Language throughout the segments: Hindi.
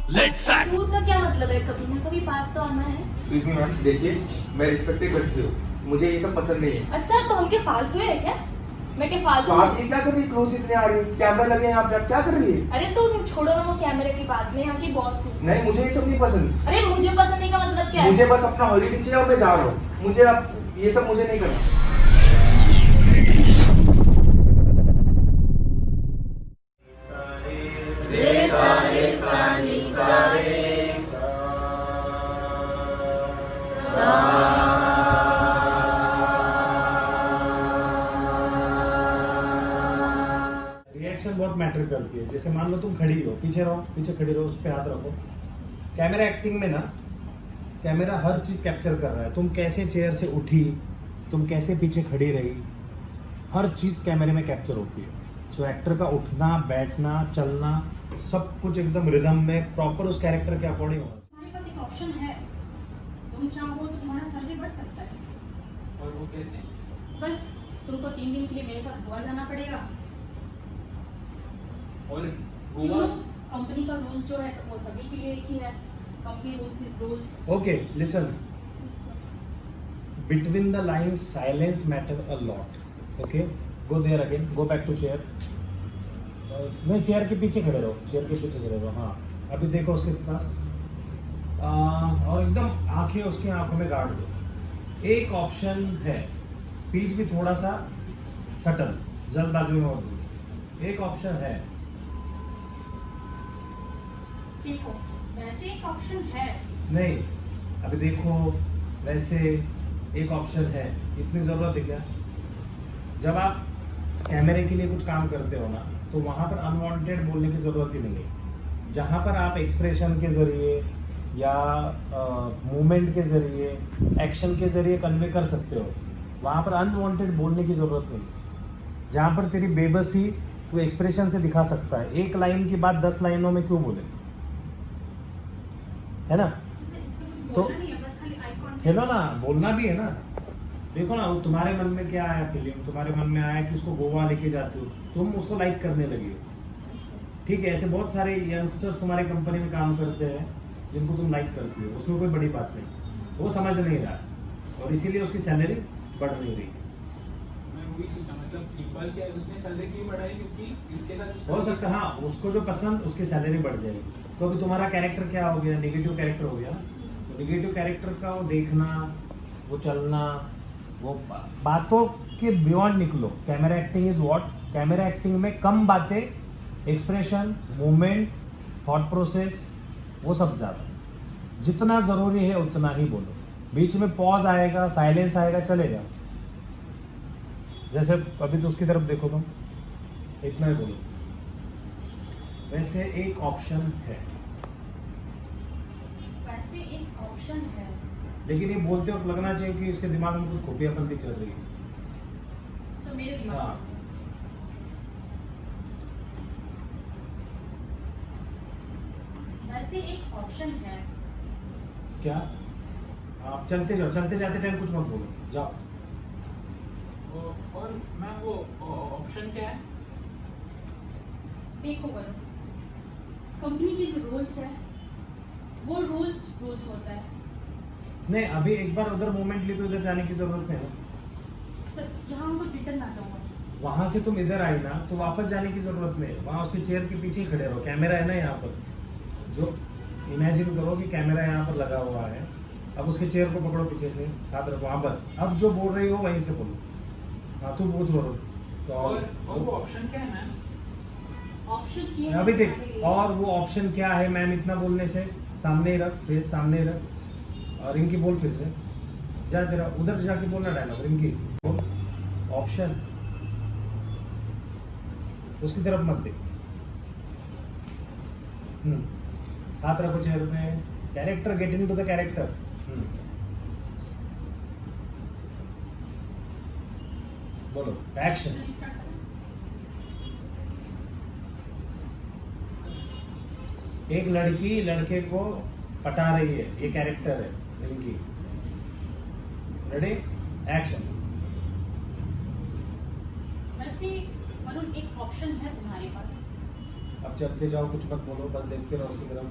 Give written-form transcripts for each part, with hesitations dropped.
दूर का क्या मतलब है? कभी ना कभी पास तो आना है। एक्सक्यूज मी मैम, देखिए मैं रिस्पेक्टेड व्यक्ति हूँ, मुझे ये सब पसंद नहीं है। अच्छा तो हम क्या फालतू है क्या? मैं क्या तो फालतू आप हूँ? ये क्या कर रही है? क्लोज इतने आ रही है, कैमरा लगे हैं यहाँ पे, आप क्या कर रही है? अरे तो छोड़ो ना वो कैमरे की बात, मैं यहाँ की बॉस हूँ। नहीं, मुझे ये सब नहीं पसंद। अरे मुझे पसंद नहीं का मतलब क्या है? मुझे बस अपना हॉलीडे चाहिए और मैं जा रहा हूँ। मुझे अब ये सब मुझे नहीं करना। रे सा रे सा नी सा रे रिएक्शन बहुत मैटर करती है। जैसे मान लो तुम खड़ी हो, पीछे रहो, पीछे खड़ी रहो, उस पे हाथ रखो। कैमरा एक्टिंग में ना कैमरा हर चीज कैप्चर कर रहा है। तुम कैसे चेयर से उठी, तुम कैसे पीछे खड़ी रही, हर चीज कैमरे में कैप्चर होती है। सो एक्टर का उठना, बैठना, चलना, सब कुछ एकदम रिदम में प्रॉपर उस कैरेक्टर के अकॉर्डिंग होगा। तुम्हारे पास एक ऑप्शन है, तुम चाहो तो तुम्हारा सैलरी बढ़ सकता है। और वो कैसे? बस तुमको 3 दिन के लिए मेरे साथ गोवा जाना पड़ेगा। और गोवा कंपनी का रूल्स जो है वो सभी के लिए एक ही है। Company rules is rules. Okay listen, between the lines silence matter a lot. Okay, go there again, go back to chair. नहीं, चेयर के पीछे खड़े रहो, चेयर के पीछे खड़े रहो। हाँ, अभी देखो उसके पास और एकदम आंखें उसकी आंखों में गाड़ दो। एक ऑप्शन है, स्पीच भी थोड़ा सा सटल, जल्दबाजी में मत। एक ऑप्शन है, देखो वैसे एक ऑप्शन है। नहीं अभी देखो वैसे एक ऑप्शन है, इतनी जरूरत है क्या? जब आप कैमरे के लिए कुछ काम करते हो ना, तो वहां पर अनवांटेड बोलने की जरूरत ही नहीं है। जहां पर आप एक्सप्रेशन के जरिए या मूवमेंट के जरिए, एक्शन के जरिए कन्वे कर सकते हो, वहां पर अनवांटेड बोलने की जरूरत नहीं। जहां पर तेरी बेबसी तू एक्सप्रेशन से दिखा सकता है, एक लाइन की बात 10 लाइनों में क्यों बोले, है ना? इसमें कुछ तो बोलना नहीं है, बस खाली आई कांटेक्ट। खेलो ना, बोलना भी है ना। देखो ना, वो तुम्हारे मन में क्या आया फीलिंग, तुम्हारे मन में आया कि उसको गोवा लेके जाते हो, तुम उसको लाइक करने लगी हो। ठीक है, ऐसे बहुत सारे यंगस्टर्स तुम्हारे कंपनी में काम करते हैं जिनको तुम लाइक करती हो, उसमें कोई बड़ी बात नहीं। तो वो समझ नहीं रहा और इसीलिए उसकी सैलरी बढ़ नहीं रही। मैं वही सोचा, मतलब इक्वल क्या है, उसने सैलरी क्यों बढ़ाई? क्योंकि इसके साथ उसका हो सकता है हाँ, उसको जो पसंद उसकी सैलरी बढ़ जाएगी। तो अभी तुम्हारा कैरेक्टर क्या हो गया, नेगेटिव कैरेक्टर हो गया। तो नेगेटिव कैरेक्टर का वो देखना, वो चलना, वो बातों के बियॉन्ड निकलो। Camera acting is what? Camera acting में कम बातें, एक्सप्रेशन, मूवमेंट, थॉट प्रोसेस, वो सब ज्यादा। जितना जरूरी है उतना ही बोलो। बीच में पॉज आएगा, साइलेंस आएगा, चलेगा। जैसे अभी तो उसकी तरफ देखो तुम, इतना ही बोलो। वैसे एक ऑप्शन है, वैसे एक ऑप्शन है। लेकिन ये बोलते वक्त लगना चाहिए कि इसके दिमाग में कुछ खोटियापंती चल रही है। सो मेरे दिमाग हाँ। में वैसे एक ऑप्शन है। क्या? आप चलते जाओ, चलते जाते टाइम कुछ मत बोलो, जाओ। और मैम वो ऑप्शन क्या है? देखो वरुण, कंपनी के जो रूल्स है वो रूल्स होता है। नहीं, अभी एक बार उधर मूवमेंट ली तो इधर जाने की जरूरत नहीं है। सर यहाँ हम तो रिटर्न ना जाऊंगा। वहां से तुम इधर आई ना, तो वापस जाने की जरूरत नहीं है। वहां उसकी चेयर के पीछे ही खड़े रहो, कैमरा है ना यहाँ पर। जो इमेजिन करो कि कैमरा यहाँ पर लगा हुआ है, अब उसके चेयर को पकड़ो पीछे से, हाथ रखो। हाँ बस, अब जो बोल रही हो वहीं से बोलो। हाँ, तू पूछ बोलो तो। और वो ऑप्शन क्या है मैम? ऑप्शन ये अभी देख, और वो ऑप्शन क्या है मैम, इतना बोलने से सामने ही रख, फेस सामने ही रख। और रिंकी बोल फिर से, जा तेरा उधर जाके बोलना डायलॉग। रिंकी बोल ऑप्शन, उसकी तरफ मत देख। हाथ रखो चेहरे पे। Character, get into the character. बोलो एक्शन। एक लड़की लड़के को पटा रही है, ये कैरेक्टर है इनकी। Ready, action. वैसे वरुण एक ऑप्शन है तुम्हारे पास। अब चलते जाओ, कुछ मत बोलो, बस देखते रहो उसकी तरफ।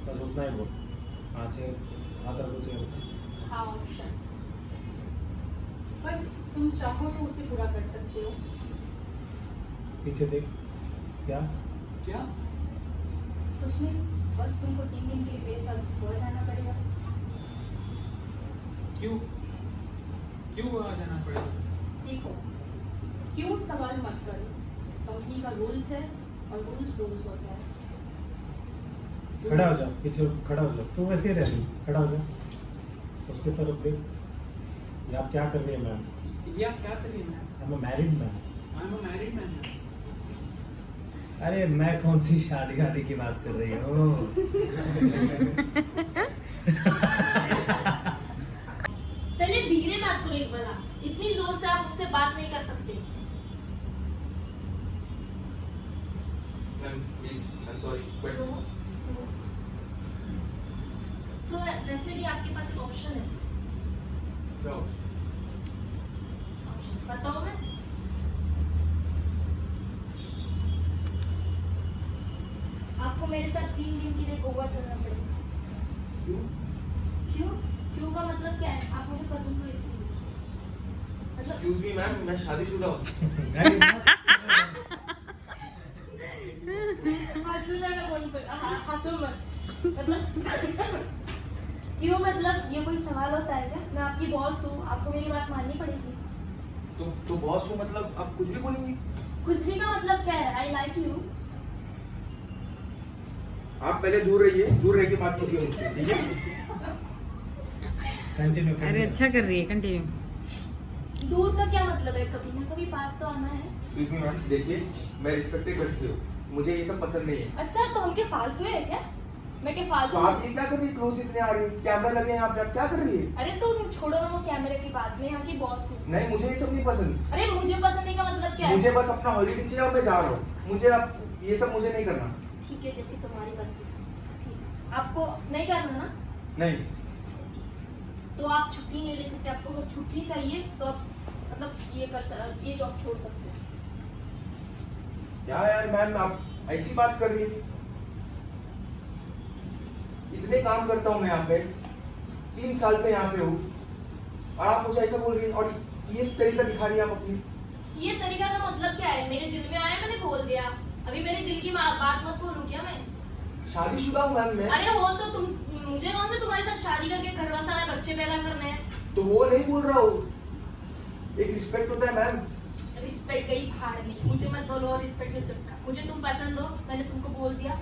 बस उतना ही बोल। हाँ चेयर हाथ रखो चेयर। हाँ ऑप्शन, बस तुम चाहो तो उसे पूरा कर सकते हो। पीछे देख। क्या? क्या? कुछ नहीं, बस तुमको 3 दिन के लिए मेरे साथ गोवा जाना पड़ेगा। क्यों? क्यों गोवा जाना पड़ेगा? देखो, क्यों सवाल मत करो, कंपनी का रूल्स है और रूल्स होता है। खड़ा हो जा, पीछे खड़ा हो जा। तू वैसे ही रह रही, खड़ा हो जा। उसके तरफ देख। ये आप क्या कर रही है मैम? ये आप क्या कर रही हैं ma'am? I am married ma'am. I am a married man. अरे मैं कौन सी शादी वादी की बात कर रही हूँ? पहले धीरे बात करो एक बार। इतनी जोर से आप उससे बात नहीं कर सकते। Ma'am please, I am sorry but तो वैसे भी आपके पास एक ऑप्शन है। क्या ऑप्शन बताओ मैं। आपको मेरे साथ 3 दिन के लिए गोवा चलना पड़ेगा। क्यों? क्यों? क्यों का मतलब क्या है? आप मुझे पसंद हो इसलिए। मतलब एक्सक्यूज मी मैम, मैं शादीशुदा हूँ। अरे मस्त। हंसू ना बोल पर हंसो मत। मतलब क्यों मतलब ये कोई सवाल होता है क्या? मैं आपकी बॉस हूँ, आपको मेरी बात माननी पड़ेगी। तो बॉस हो मतलब आप कुछ भी बोलेंगे? कुछ भी का मतलब क्या है? I like you. आप पहले दूर रहिए, दूर रह के बात कीजिए मुझसे, ठीक है? कंटिन्यू। अरे अच्छा कर रही है, कंटिन्यू। दूर का क्या मतलब है? कभी ना कभी पास तो आना है। एक्सक्यूज मी मैम, देखिए मैं रिस्पेक्टेड घर से हूँ, मुझे ये सब पसंद नहीं है। अच्छा तो हम क्या फालतू है क्या? मैं क्या फालतू तो हूँ? आप ये क्या कर रही है? क्लोज इतने आ रही है, कैमरा लगे हैं यहाँ पे, आप क्या कर रही है? अरे तो छोड़ो ना वो कैमरे की बात, मैं यहाँ की बॉस हूँ। नहीं, मुझे ये सब नहीं पसंद। अरे मुझे पसंद नहीं का मतलब क्या है? मुझे बस अपना हॉलीडे चाहिए और मैं जा रहा हूँ। मुझे अब ये सब मुझे नहीं करना। ठीक है, जैसी तुम्हारी मर्जी। ठीक, आपको नहीं करना ना? नहीं। तो आप छुट्टी नहीं ले सकते। आपको अगर छुट्टी चाहिए तो आप मतलब ये जॉब छोड़ सकते हैं। क्या यार मैम, आप ऐसी बात कर रही है? इतने काम करता हूँ मैं यहाँ पे, 3 साल से यहाँ पे हूँ और आप मुझे ऐसा बोल रही है और ये तरीका दिखा रही है आप अपनी। ये तरीका का मतलब क्या है? मेरे दिल में आया मैंने बोल दिया। अभी मेरे दिल की बात मत बोलूं क्या मैं? शादीशुदा हूँ मैम मैं। अरे हो तो तुम, मुझे कौन से तुम्हारे साथ शादी करके घर बसाना है, बच्चे पैदा करने हैं? तो वो नहीं बोल रहा हूँ, एक रिस्पेक्ट होता है मैम। रिस्पेक्ट गई भाड़ में, मुझे मत बोलो। और रिस्पेक्ट मुझे तुम पसंद हो, मैंने तुमको बोल दिया,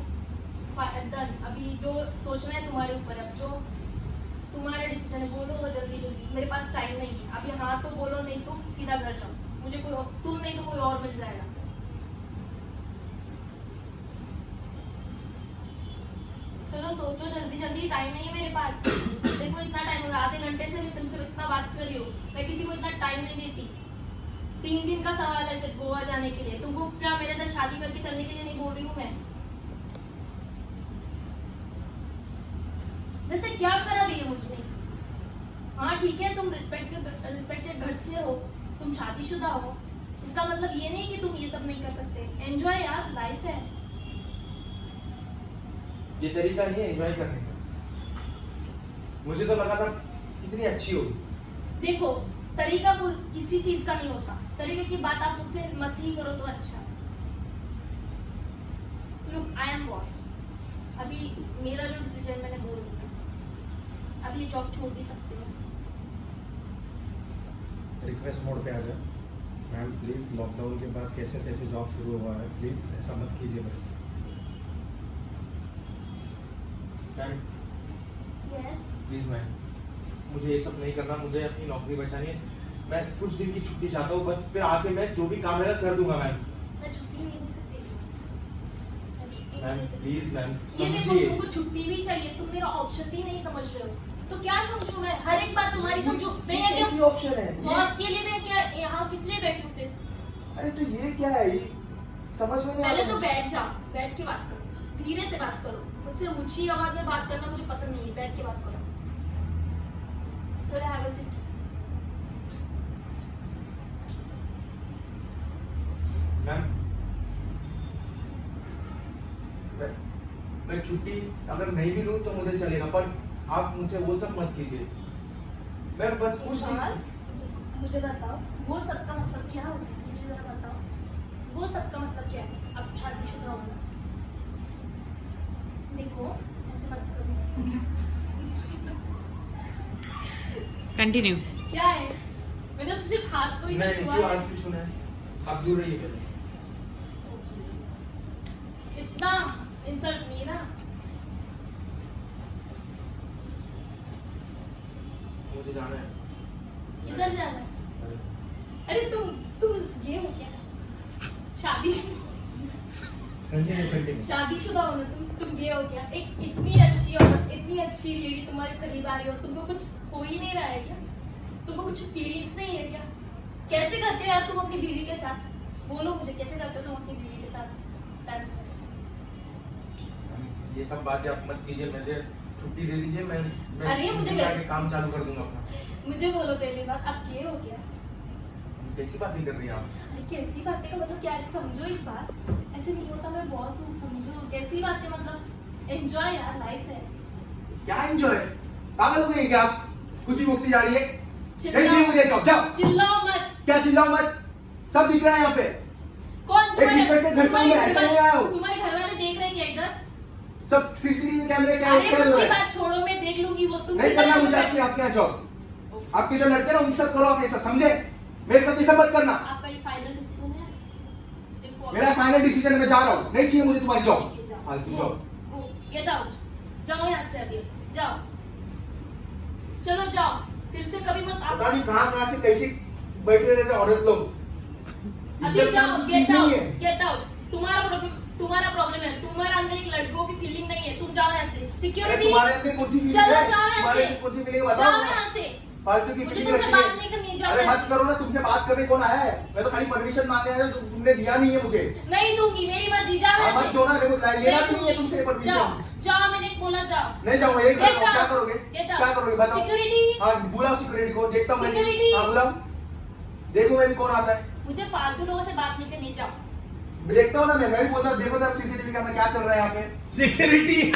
डन। अभी जो सोचना है तुम्हारे ऊपर, अब जो तुम्हारा डिसीजन है, बोलो वो जल्दी जल्दी। मेरे पास टाइम नहीं है अभी। हाँ तो बोलो, नहीं तो सीधा घर जाओ। मुझे कोई तुम नहीं तो कोई और मिल जाएगा। चलो सोचो जल्दी जल्दी, टाइम नहीं है मेरे पास। देखो इतना टाइम होगा, आधे घंटे से मैं तुमसे इतना बात कर रही हूँ। मैं किसी को इतना टाइम नहीं देती। 3 दिन का सवाल है सिर्फ गोवा जाने के लिए। तुमको क्या मेरे साथ शादी करके चलने के लिए नहीं बोल रही हूँ मैं? वैसे क्या खराबी है मुझ में? हाँ ठीक है, तुम रिस्पेक्टेड घर से हो, तुम शादीशुदा हो, इसका मतलब ये नहीं कि तुम ये सब नहीं कर सकते। एंजॉय यार, लाइफ है। ये तरीका नहीं है एंजॉय करने का। मुझे तो लगा था कितनी अच्छी होगी। देखो तरीका किसी चीज का नहीं होता। तरीके की बात आप मुझसे मत ही करो तो अच्छा। Look, I am boss. अभी मेरा जो डिसीजन मैंने बोल दिया, अब ये जॉब छोड़ भी सकते हो। रिक्वेस्ट मोड पे आ जाओ मैम प्लीज। लॉकडाउन के बाद कैसे कैसे जॉब शुरू हुआ है, प्लीज ऐसा मत कीजिए मेरे से। Ma'am yes. प्लीज मैम, मुझे ये सब नहीं करना। मुझे अपनी नौकरी बचानी है। मैं कुछ दिन की छुट्टी चाहता हूँ बस, फिर आके मैं जो भी काम रहेगा कर दूंगा मैम। मैं छुट्टी नहीं दे सकती। मैं छुट्टी नहीं मैम दे सकती। प्लीज मैम ये देखो, समझिए। तुमको छुट्टी भी चाहिए, तुम मेरा ऑप्शन भी नहीं समझ रहे हो। तो क्या समझूं मैं? हर एक बात तुम्हारी समझूं। मैं ये क्या कैसी ऑप्शन है ये? बॉस के लिए मैं क्या यहाँ किस लिए बैठी हूँ फिर? अरे तो ये क्या है? ये समझ में नहीं आ पहले रहा तो मुझे। बैठ जाओ, बैठ के बात करो, धीरे से बात करो। मुझसे ऊंची आवाज में बात करना मुझे पसंद नहीं है। बैठ के बात करो। थोड़ा हैव अ सीट। मैम मैं मैं छुट्टी अगर नहीं भी लूँ तो मुझे चलेगा, पर आप मुझसे वो सब मत कीजिए। मैं बस कुछ इकबाल, नहीं। मुझे बताओ वो सबका मतलब क्या होता है, मुझे जरा बताओ वो सबका मतलब क्या है। अब शादीशुदा होना, देखो ऐसे मत करो। कंटिन्यू। क्या है, मतलब सिर्फ हाथ को ही नहीं, छुआ क्यों है। हाथ क्यों छूना है? आप दूर रहिए पहले। इतना इंसल्ट नहीं ना। मुझे जाना है। किधर जाना है? अरे, अरे तुम ये हो क्या, शादीशुदा शादीशुदा हो ना तुम ये हो क्या? एक इतनी अच्छी औरत, इतनी अच्छी लेडी तुम्हारे करीब आ रही हो, तुमको कुछ हो ही नहीं रहा है क्या? तुमको कुछ फीलिंग्स नहीं है क्या? कैसे करते हो यार तुम अपनी बीवी के साथ? बोलो मुझे, कैसे करते हो तुम अपनी बीवी के साथ टाइम स्पेंड? ये सब बातें आप मत कीजिए, मुझे छुट्टी दे दीजिए। मैं अरे, मुझे इसी आगे काम चालू कर दूंगा अपना। मुझे बोलो पहली बात, आप ये हो क्या? कैसी बातें कर रही हैं आप? अरे कैसी बातें का मतलब क्या है, समझो एक बात, ऐसे नहीं होता, मैं बॉस हूँ, समझो। कैसी बातें मतलब, एंजॉय यार, लाइफ है। क्या एंजॉय? पागल हो गई क्या आप? खुद ही मुक्ति जा रही है। चिल्लाओ- नहीं चाहिए मुझे, जाओ जाओ। चिल्लाओ मत। क्या चिल्लाओ मत? सब दिख रहा है यहाँ पे। कौन? respected घर से हूँ मैं, ऐसे नहीं आया हूँ। तुम्हारे घर वाले देख रहे हैं क्या इधर? सब सीसीटीवी कैमरे क्या अरे क्या उसकी है? बात छोड़ो, मैं देख लूंगी वो। तुम नहीं करना मुझे आपसे, आपके यहाँ जॉब। आपके जो लड़के ना उनके साथ करो, आप ये सब समझे? मेरे साथ ये सब मत करना। आपका ये फाइनल डिसीजन है? देखो मेरा फाइनल डिसीजन, मैं जा रहा हूँ। नहीं चाहिए मुझे तुम्हारी जॉब, ठीक है, जाओ। फालतू Go, job. go, get out. जाओ यहाँ से अभी, जाओ, चलो जाओ, फिर से कभी मत पता नहीं कहाँ से कैसे बैठे रहते हैं औरत लोग। अभी इज्जत जाओ, नाम की गेट चीज नहीं आउट, है। Get out. तुम्हारा प्रॉब्लम है, तुम्हारे अंदर एक लड़कों की फीलिंग नहीं है। तुम जाओ यहाँ से। अरे सिक्योरिटी, तुम्हारे अंदर कौन सी फीलिंग चलो है? जाओ यहाँ तुम्हारे से, अंदर कौन सी फीलिंग है जाओ बताओ यहाँ ना। से। फालतू की मुझे फीलिंग तुमसे रखी बात है। नहीं करनी, जाओ अरे यहाँ मत से। करो ना, तुमसे बात करने कौन आया है? मैं तो खाली परमिशन मांगने आया हूँ, तुमने दिया नहीं है मुझे। नहीं दूंगी, मेरी मर्जी, जाओ हाँ, यहाँ मत से। दो ना, मेरे को लेना नहीं नहीं है तुमसे जाओ, परमिशन। जाओ, मैंने बोला जाओ। नहीं जाऊँ, एक Get क्या out, करोगे? get out. क्या करोगे बताओ? Security. हाँ बुलाओ सिक्योरिटी को, देखता हूँ मैं। Security. हाँ बुलाओ, देखो मैं भी कौन आता है। मुझे फालतू लोगों से बात नहीं करनी, जाओ। देखता हूँ ना मैं भी बोलता हूँ, देखो जरा सीसीटीवी कैमरा क्या चल रहा है यहाँ पे। सिक्योरिटी।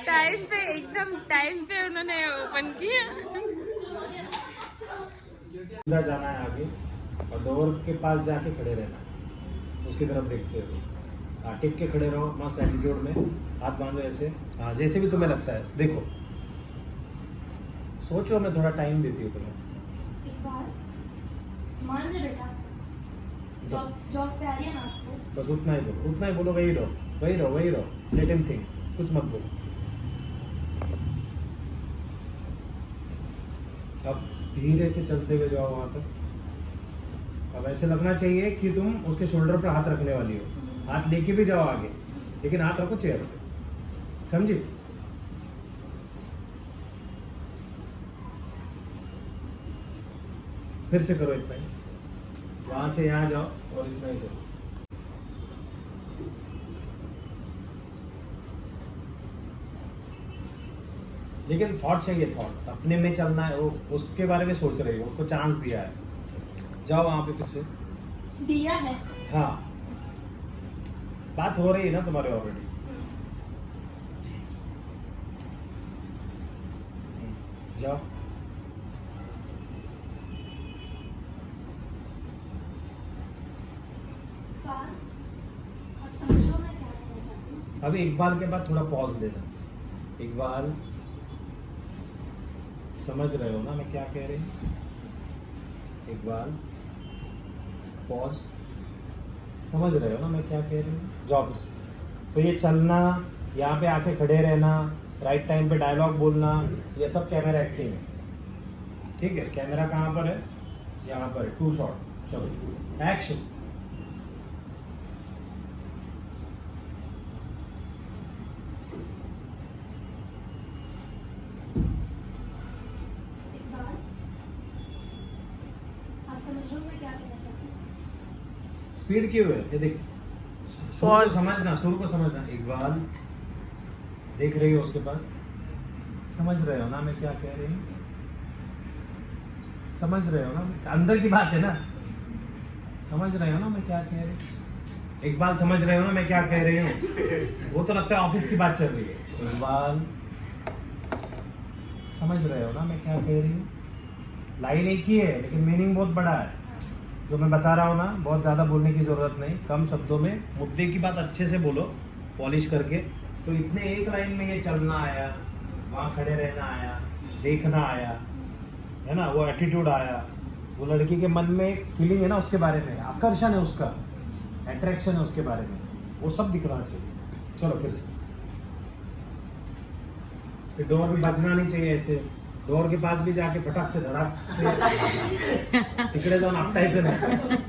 टाइम पे, एकदम टाइम पे उन्होंने ओपन किया। सीधा जाना है आगे और डोर के पास जाके खड़े रहना है, उसकी तरफ देखते हुए। हाँ, टिक के खड़े रहो मस्त एटीट्यूड में, हाथ बांधो ऐसे। हाँ, जैसे भी तुम्हें लगता है। देखो, सोचो, मैं थोड़ा टाइम देती हूँ तुम्हें। एक बार मान जा बेटा, जॉब पे आ रही है ना आपको? बस उतना ही बोलो, उतना ही बोलो, वही रहो, वही रहो, वही रहो। लेट हिम थिंक, कुछ मत बोलो। अब धीरे से चलते हुए जाओ वहां तक। अब ऐसे लगना चाहिए कि तुम उसके शोल्डर पर हाथ रखने वाली हो। हाथ लेके भी जाओ आगे, लेकिन हाथ रखो चेयर पे, समझी? फिर से करो इतना ही, वहां से यहाँ जाओ और इतना ही करो। लेकिन थॉट चाहिए, थॉट अपने में चलना है। वो उसके बारे में सोच रही हो, उसको चांस दिया है। जाओ वहां पे फिर से। दिया है। हाँ, बात हो रही है ना तुम्हारे ऑलरेडी। जाओ। आप समझो मैं क्या कहना चाहती हूँ। अभी इकबाल के बाद थोड़ा पॉज लेना। इकबाल, समझ रहे हो ना मैं क्या कह रही हूँ? इकबाल, पॉज। समझ रहे हो ना मैं क्या कह रही हूँ? जाओ फिर से। तो ये चलना, यहाँ पे आके खड़े रहना, राइट टाइम पे डायलॉग बोलना, ये सब कैमरा एक्टिंग है, ठीक है? कैमरा कहाँ पर है? यहाँ पर है। 2 शॉट, चलो एक्शन। इकबाल, आप समझ रहे हो मैं क्या कहना चाहती हूँ? स्पीड क्यों है? ये देख, सुर को Pause. समझना, सुर को समझना। इकबाल, देख रही हो उसके पास? समझ रहे हो ना मैं क्या कह रही हूँ? समझ रहे हो ना? अंदर की बात है ना। समझ रहे हो ना मैं क्या कह रही हूँ? इकबाल समझ रहे हो ना मैं क्या कह रही हूँ? वो तो लगता है ऑफिस की बात चल रही है। इकबाल समझ रहे हो ना मैं क्या कह रही हूँ? लाइन एक ही है लेकिन मीनिंग बहुत बड़ा है। जो मैं बता रहा हूँ ना, बहुत ज़्यादा बोलने की ज़रूरत नहीं, कम शब्दों में मुद्दे की बात अच्छे से बोलो, पॉलिश करके। तो इतने एक लाइन में ये चलना आया, वहाँ खड़े रहना आया, देखना आया, है ना, वो एटीट्यूड आया, वो लड़की के मन में एक फीलिंग है ना उसके बारे में, आकर्षण है उसका, अट्रैक्शन है उसके बारे में, वो सब दिखना चाहिए। चलो फिर से। फिर डोर भी बजना नहीं चाहिए ऐसे, डोर के पास भी जाके फटाक से धड़ाक से तिकडे जाऊन आपटायचं नाही,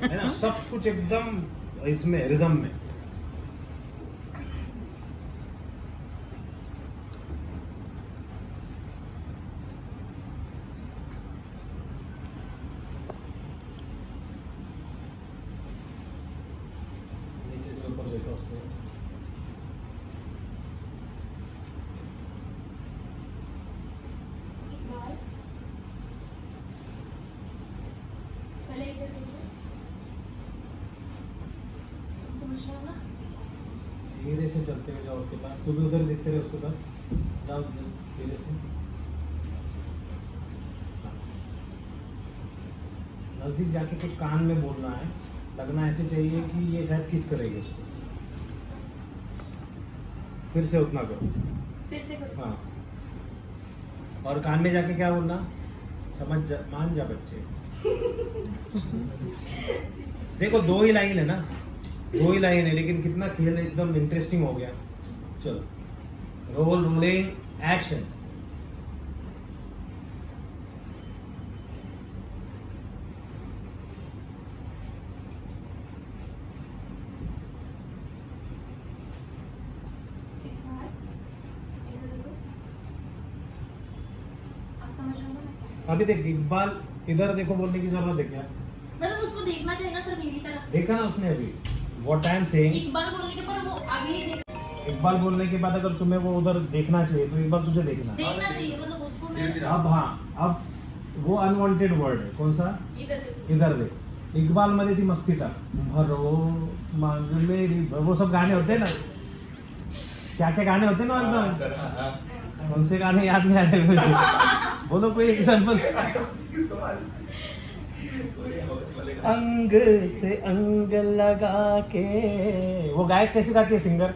है ना, सब कुछ एकदम इसमें रिदम में। नीचे से ऊपर देखो उसको। इकबाल, पहले इधर देखो, तुम समझ रहे हो ना? धीरे से चलते हुए जाओ उसके पास, तू भी उधर देखते रहे उसके पास, जाओ धीरे से। नजदीक जाके कुछ कान में बोलना है, लगना ऐसे चाहिए कि ये शायद किस करेगी उसको। फिर से उतना करो। फिर से करो। हाँ, और कान में जाके क्या बोलना, समझ जा, मान जा बच्चे। देखो दो ही लाइन है ना, दो ही लाइन है, लेकिन कितना खेल एकदम इंटरेस्टिंग हो गया। चलो, रोल रोलिंग एक्शन। इकबाल, इधर देखो, आप समझ रहे हो ना? अभी देख इकबाल, इधर देखो बोलने की जरूरत है क्या? मतलब उसको देखना चाहिए ना सर मेरी तरफ। देखा ना उसने अभी, what I am saying. Iqbal बोलने के पर वो आगे ही इकबाल बोलने के बाद अगर तुम्हें वो उधर देखना चाहिए तो इकबाल तुझे देखना। देखना चाहिए, मतलब उसको मैं अब हाँ, अब वो अनवांटेड वर्ड है, कौन सा? इधर देखो। इधर देख, इकबाल मध्ये थी मस्ती टाक, भरो मांग मेरी, वो सब गाने होते हैं ना, क्या क्या गाने होते हैं ना एकदम, कौन से गाने याद नहीं आ रहे मुझे, बोलो कोई एग्जांपल। अंग से अंग लगा के, वो गायक कैसे गाती है, सिंगर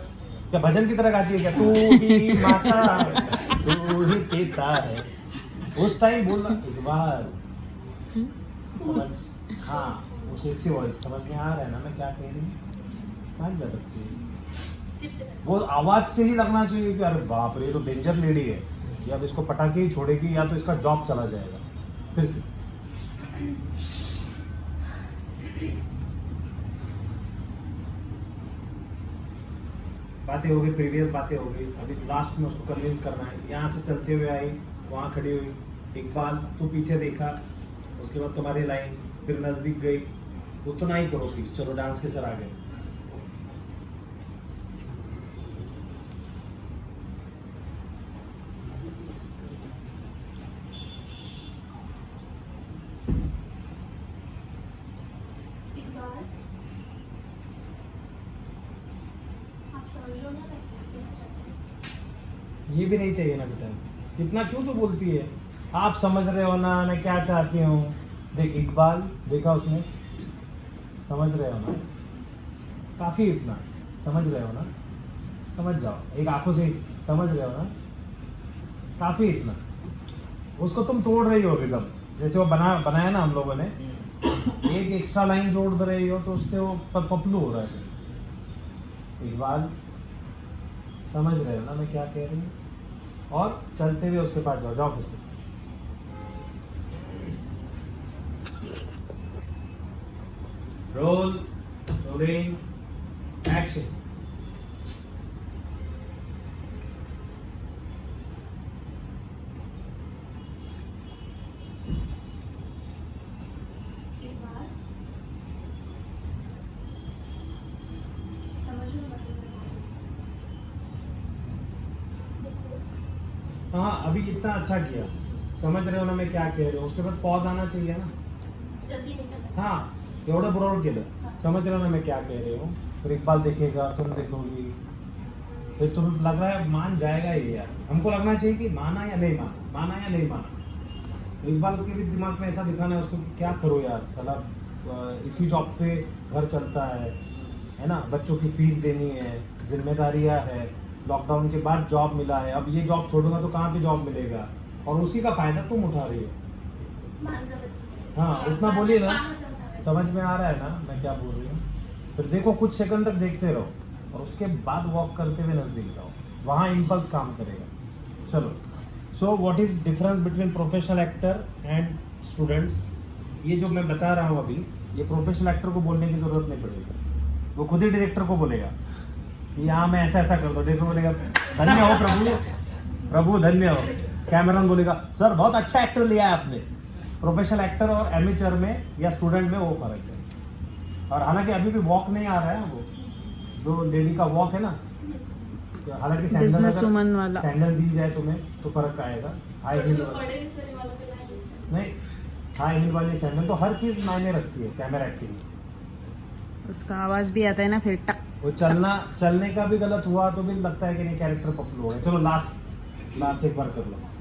क्या भजन की तरह गाती है क्या? तू ही माता तू ही पिता है, उस टाइम बोलना इकबाल, समझ? हाँ, वो सेक्सी वॉइस समझ में आ रहा है ना मैं क्या कह रही हूँ? मान जा बच्चे, फिर से करो। वो आवाज से ही लगना चाहिए कि अरे बाप रे ये तो डेंजर लेडी है, या अब इसको पटाके ही छोड़ेगी या तो इसका जॉब चला जाएगा। फिर से बातें हो गई, प्रीवियस बातें हो गई, अभी लास्ट में उसको कन्विंस करना है। यहाँ से चलते हुए आई, वहाँ खड़ी हुई, इकबाल तू पीछे देखा, उसके बाद तुम्हारी लाइन, फिर नजदीक गई, उतना ही करो प्लीज। चलो डांस के सर आगे। इकबाल, आप समझ रहे हो ना मैं क्या कहना चाहती हूँ? ये भी नहीं चाहिए ना बेटा, इतना क्यों तो बोलती है? आप समझ रहे हो ना मैं क्या चाहती हूँ? देख इकबाल, देखा उसने, समझ रहे हो ना, काफी इतना, समझ रहे हो ना, समझ जाओ, एक आंखों से समझ रहे हो ना, काफी इतना। उसको तुम तोड़ रही हो रिदम, जैसे वो बनाया ना हम लोगों ने, एक एक्स्ट्रा लाइन जोड़ रही हो तो उससे वो पपलू हो रहा है। इकबाल समझ रहे हो ना मैं क्या कह रही हूँ? और चलते हुए उसके पास जाओ, जाओ फिर से। Role rolling action. इकबाल, समझ रहे हो मतलब मैं क्या कहती हूँ? देखो, हाँ अभी इतना अच्छा किया, समझ रहे हो ना मैं क्या कह रही हूँ? उसके बाद पॉज आना चाहिए ना। जल्दी नहीं करना चाहिए। हाँ एवढं ब्रॉड केलं समझ रहे हो ना मैं क्या कह रही हूँ फिर इकबाल देखेगा तुम देखोगी फिर तुम लग रहा है मान जाएगा ये यार हमको लगना चाहिए कि माना या नहीं माना या नहीं माना इकबाल के भी दिमाग में ऐसा दिखाना है उसको कि क्या करो यार साला इसी जॉब पे घर चलता है ना बच्चों की फीस देनी है जिम्मेदारियां है लॉकडाउन के बाद जॉब मिला है अब ये जॉब छोड़ूंगा तो कहाँ पे जॉब मिलेगा और उसी का फायदा तुम उठा रही हो मान जा बच्चे हाँ उतना बोलिए ना काम समझा समझ में आ रहा है ना मैं क्या बोल रही हूँ फिर देखो कुछ सेकंड तक देखते रहो और उसके बाद वॉक करते हुए नजदीक जाओ वहाँ इम्पल्स काम करेगा चलो so what is difference between professional actor and students ये जो मैं बता रहा हूँ अभी ये प्रोफेशनल एक्टर को बोलने की जरूरत नहीं पड़ेगी वो खुद ही डायरेक्टर को बोलेगा कि हाँ मैं ऐसा ऐसा कर दो डायरेक्टर बोलेगा धन्य हो प्रभु धन्य हो कैमरन बोलेगा सर बहुत अच्छा एक्टर लिया है आपने प्रोफेशनल एक्टर और एमेचर में या स्टूडेंट में वो फर्क है और हालांकि अभी भी वॉक नहीं आ रहा है वो जो लेडी का वॉक है ना हालांकि Businesswoman वाला। सैंडल दी जाए तुम्हें तो फर्क आएगा हाई हील बड़े सर वाला तो नहीं नहीं हाई हील वाली सैंडल तो हर चीज मायने रखती है कैमरा एक्टिंग उसका आवाज भी आता है ना फिर टक वो चलने का भी गलत हुआ तो भी लगता है कि नहीं कैरेक्टर पपलू हो गया चलो लास्ट एक बार कर लो